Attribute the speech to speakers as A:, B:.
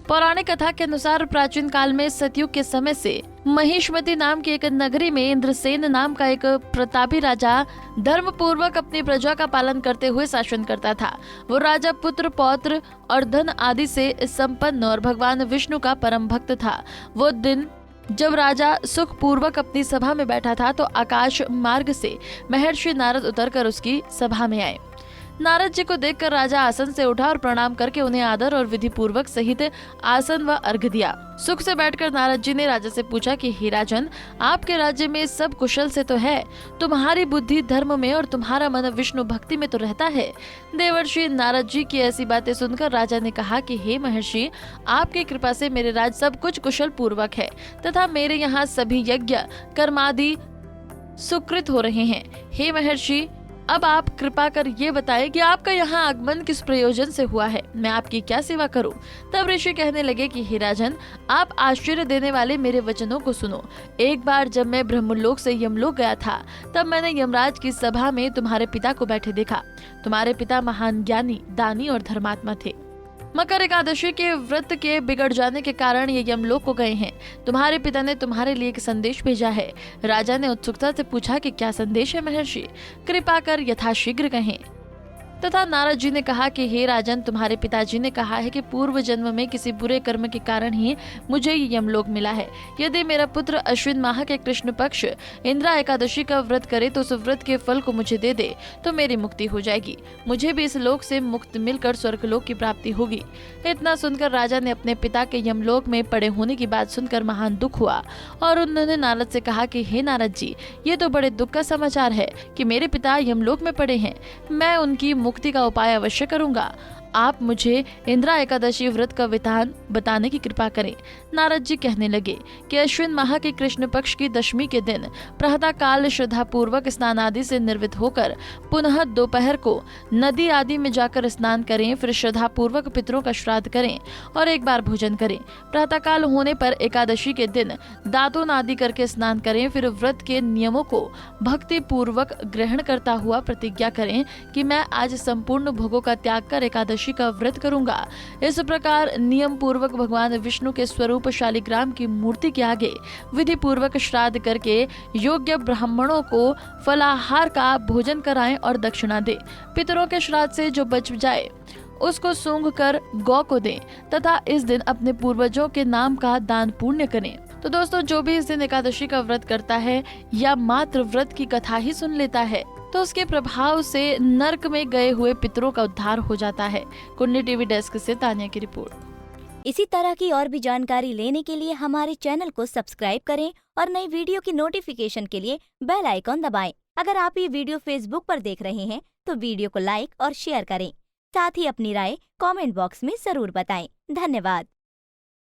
A: पौराणिक कथा के अनुसार प्राचीन काल में सतयुग के समय से महिष्मति नाम की एक नगरी में इंद्रसेन नाम का एक प्रतापी राजा धर्म पूर्वक अपनी प्रजा का पालन करते हुए शासन करता था। वो राजा पुत्र पौत्र और धन आदि से संपन्न और भगवान विष्णु का परम भक्त था। वो दिन जब राजा सुख पूर्वक अपनी सभा में बैठा था तो आकाश मार्ग से महर्षि नारद उतरकर उसकी सभा में आए। नारद जी को देखकर राजा आसन से उठा और प्रणाम करके उन्हें आदर और विधि पूर्वक सहित आसन व अर्घ्य दिया। सुख से बैठकर नारद जी ने राजा से पूछा कि हे राजन, आपके राज्य में सब कुशल से तो है, तुम्हारी बुद्धि धर्म में और तुम्हारा मन विष्णु भक्ति में तो रहता है। देवर्षि नारद जी की ऐसी बातें सुनकर राजा ने कहा कि हे महर्षि, आपकी कृपा से मेरे राज्य सब कुछ कुशल पूर्वक है तथा मेरे यहाँ सभी यज्ञ कर्मादि सुकृत हो रहे हैं। हे महर्षि, अब आप कृपा कर ये बताएं कि आपका यहाँ आगमन किस प्रयोजन से हुआ है, मैं आपकी क्या सेवा करूं। तब ऋषि कहने लगे कि हे राजन, आप आश्चर्य देने वाले मेरे वचनों को सुनो। एक बार जब मैं ब्रह्मलोक से यमलोक गया था, तब मैंने यमराज की सभा में तुम्हारे पिता को बैठे देखा। तुम्हारे पिता महान ज्ञानी, दानी और धर्मात्मा थे। मकर एकादशी के व्रत के बिगड़ जाने के कारण ये यमलोक को गए हैं। तुम्हारे पिता ने तुम्हारे लिए एक संदेश भेजा है। राजा ने उत्सुकता से पूछा कि क्या संदेश है महर्षि, कृपा कर यथाशीघ्र कहें। तथा नारद जी ने कहा कि हे राजन, तुम्हारे पिताजी ने कहा है कि पूर्व जन्म में किसी बुरे कर्म के कारण ही मुझे ये यमलोक मिला है। यदि मेरा पुत्र अश्विन माह के कृष्ण पक्ष इंद्रा एकादशी का व्रत करे तो उस व्रत के फल को मुझे दे दे तो मेरी मुक्ति हो जाएगी। मुझे भी इस लोक से मुक्त मिलकर स्वर्गलोक की प्राप्ति होगी। इतना सुनकर राजा ने अपने पिता के यमलोक में पड़े होने की बात सुनकर महान दुख हुआ और उन्होंने नारद से कहा कि हे नारद जी, ये तो बड़े दुख का समाचार है कि मेरे पिता यमलोक में पड़े हैं। मैं उनकी मुक्ति का उपाय अवश्य करूंगा। आप मुझे इंद्रा एकादशी व्रत का विधान बताने की कृपा करें। नारद जी कहने लगे कि अश्विन माह के कृष्ण पक्ष की दशमी के दिन प्रातः काल श्रद्धा पूर्वक स्नान आदि से निर्वित होकर पुनः दोपहर को नदी आदि में जाकर स्नान करें, फिर श्रद्धा पूर्वक पितरों का श्राद्ध करें और एक बार भोजन करें। प्रातः काल होने पर एकादशी के दिन दातून आदि करके स्नान करें, फिर व्रत के नियमों को भक्ति पूर्वक ग्रहण करता हुआ प्रतिज्ञा करें कि मैं आज संपूर्ण भोगों का त्याग कर एकादशी का व्रत करूंगा। इस प्रकार नियम पूर्वक भगवान विष्णु के स्वरूप शालिग्राम की मूर्ति के आगे विधि पूर्वक श्राद्ध करके योग्य ब्राह्मणों को फलाहार का भोजन कराएं और दक्षिणा दें। पितरों के श्राद्ध से जो बच जाए उसको सूंघ कर गौ को दें तथा इस दिन अपने पूर्वजों के नाम का दान पुण्य करें। तो दोस्तों, जो भी इस दिन एकादशी का व्रत करता है या मात्र व्रत की कथा ही सुन लेता है तो उसके प्रभाव से नरक में गए हुए पितरों का उद्धार हो जाता है। कुंडली टीवी डेस्क से तानिया की रिपोर्ट।
B: इसी तरह की और भी जानकारी लेने के लिए हमारे चैनल को सब्सक्राइब करें और नई वीडियो की नोटिफिकेशन के लिए बेल आइकॉन दबाएं। अगर आप ये वीडियो फेसबुक पर देख रहे हैं तो वीडियो को लाइक और शेयर करें। साथ ही अपनी राय कमेंट बॉक्स में जरूर बताएं। धन्यवाद।